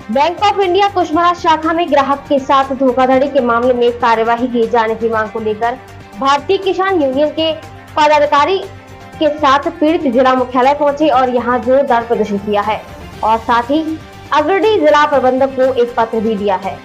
Bank of India Kushwaha शाखा में ग्राहक के साथ धोखाधड़ी के मामले में कार्यवाही किए जाने की मांग को लेकर भारतीय किसान यूनियन के पदाधिकारी के साथ पीड़ित जिला मुख्यालय पहुंचे और यहां जोरदार प्रदर्शन किया है और साथ ही अग्रणी जिला प्रबंधक को एक पत्र भी दिया है।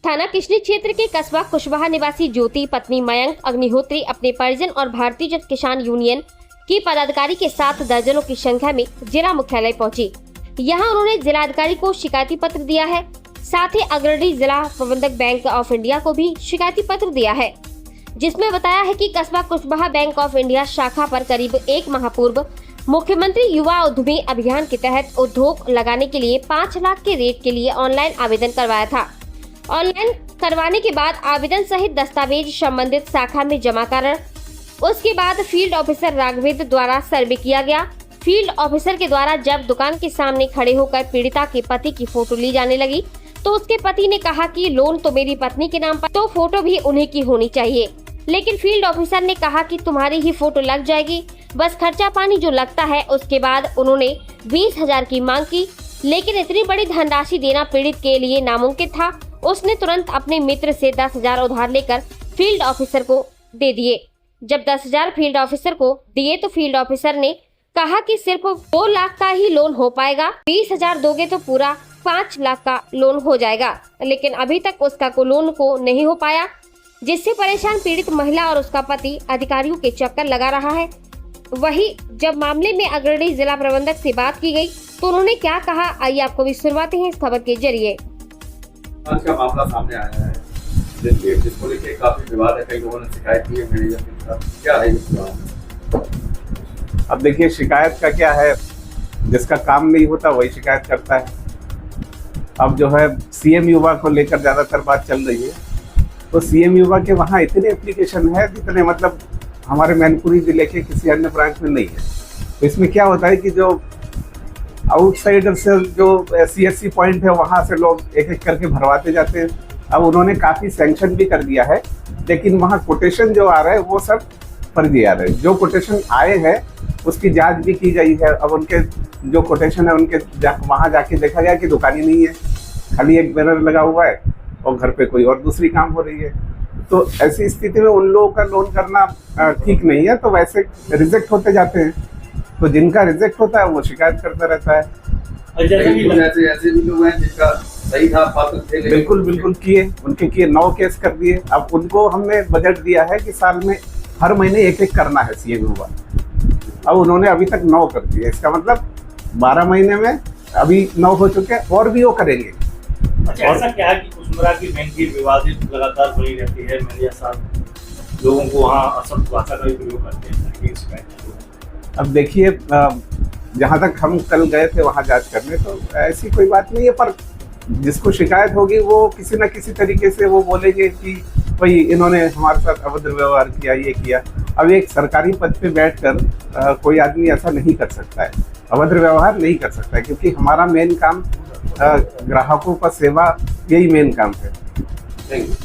थाना किशनी क्षेत्र के कस्बा कुशवाहा निवासी ज्योति पत्नी मयंक अग्निहोत्री अपने परिजन और भारतीय जन किसान यूनियन के पदाधिकारी के साथ दर्जनों की संख्या में जिला मुख्यालय पहुंची। यहां उन्होंने जिलाधिकारी को शिकायती पत्र दिया है, साथ ही अग्रणी जिला प्रबंधक बैंक ऑफ इंडिया को भी शिकायती पत्र दिया है, जिसमें बताया है कि कस्बा कुशवाहा बैंक ऑफ इंडिया शाखा पर करीब 1 माह पूर्व मुख्यमंत्री युवा उद्यमी अभियान के तहत उद्योग लगाने के लिए 5 लाख के रेट के लिए ऑनलाइन आवेदन करवाया था। ऑनलाइन करवाने के बाद आवेदन सहित दस्तावेज संबंधित शाखा में जमा कर उसके बाद फील्ड ऑफिसर राघवेंद्र द्वारा सर्वे किया गया। फील्ड ऑफिसर के द्वारा जब दुकान के सामने खड़े होकर पीड़िता के पति की फोटो ली जाने लगी तो उसके पति ने कहा कि लोन तो मेरी पत्नी के नाम पर, तो फोटो भी उन्हीं की होनी चाहिए। लेकिन फील्ड ऑफिसर ने कहा कि तुम्हारी ही फोटो लग जाएगी, बस खर्चा पानी जो लगता है। उसके बाद उन्होंने 20,000 की मांग की, लेकिन इतनी बड़ी धनराशि देना पीड़ित के लिए नामुमकिन था। उसने तुरंत अपने मित्र से 10,000 उधार लेकर फील्ड ऑफिसर को दे दिए। जब 10,000 फील्ड ऑफिसर को दिए तो फील्ड ऑफिसर ने कहा कि सिर्फ 2 लाख का ही लोन हो पाएगा, 20,000 दोगे तो पूरा 5 लाख का लोन हो जाएगा। लेकिन अभी तक उसका को लोन को नहीं हो पाया, जिससे परेशान पीड़ित महिला और उसका पति अधिकारियों के चक्कर लगा रहा है। वही जब मामले में अग्रणी जिला प्रबंधक से बात की गई तो उन्होंने क्या कहा, आइए आपको भी सुनवाते हैं इस खबर के जरिए। आज का मामला सामने आया है जिसको लेकर काफी विवाद है, कई लोगों ने शिकायत की है मीडिया के साथ, क्या है ये? अब देखिए, शिकायत का क्या है, जिसका काम नहीं होता वही शिकायत करता है। अब जो है सीएम युवा को लेकर ज्यादातर बात चल रही है, तो सीएम युवा के वहाँ इतने एप्लीकेशन है जितने मतलब हमारे मैनपुरी जिले के किसी अन्य ब्रांच में नहीं है। तो इसमें क्या होता है कि जो आउटसाइडर से जो सीएससी पॉइंट है वहाँ से लोग एक एक करके भरवाते जाते हैं। अब उन्होंने काफ़ी सैंक्शन भी कर दिया है, लेकिन वहाँ कोटेशन जो आ रहा है वो सब फर्जी आ रहे हैं। जो कोटेशन आए हैं उसकी जांच भी की गई है। अब उनके जो कोटेशन है उनके वहाँ जाके देखा गया कि दुकान ही नहीं है, खाली एक बैनर लगा हुआ है और घर पे कोई और दूसरी काम हो रही है। तो ऐसी स्थिति में उन लोगों का लोन करना ठीक नहीं है, तो वैसे रिजेक्ट होते जाते हैं। तो जिनका रिजेक्ट होता है वो शिकायत करता रहता है। ऐसे भी लोग हैं जिनका सही था, पात्र थे, बिल्कुल किए, उनके किए 9 केस कर दिए। अब उनको हमने बजट दिया है कि साल में हर महीने एक करना है सीएम युवा। अब उन्होंने अभी तक 9 कर दिए, इसका मतलब 12 महीने में अभी 9 हो चुके हैं और भी वो करेंगे। अच्छा, ऐसा क्या है कि कुशवाहा की बैंक की विवादित लगातार बनी रहती है, मीडिया साथ लोगों को वहाँ असत्य भाषा का भी प्रयोग करते हैं? अब देखिए, जहाँ तक हम कल गए थे वहाँ जांच करने, तो ऐसी कोई बात नहीं है, पर जिसको शिकायत होगी वो किसी न किसी तरीके से वो बोलेंगे कि भाई इन्होंने हमारे साथ अभद्र व्यवहार किया, ये किया। अब एक सरकारी पद पे बैठकर कोई आदमी ऐसा नहीं कर सकता है, अभद्र व्यवहार नहीं कर सकता है, क्योंकि हमारा मेन काम ग्राहकों का सेवा, यही मेन काम है।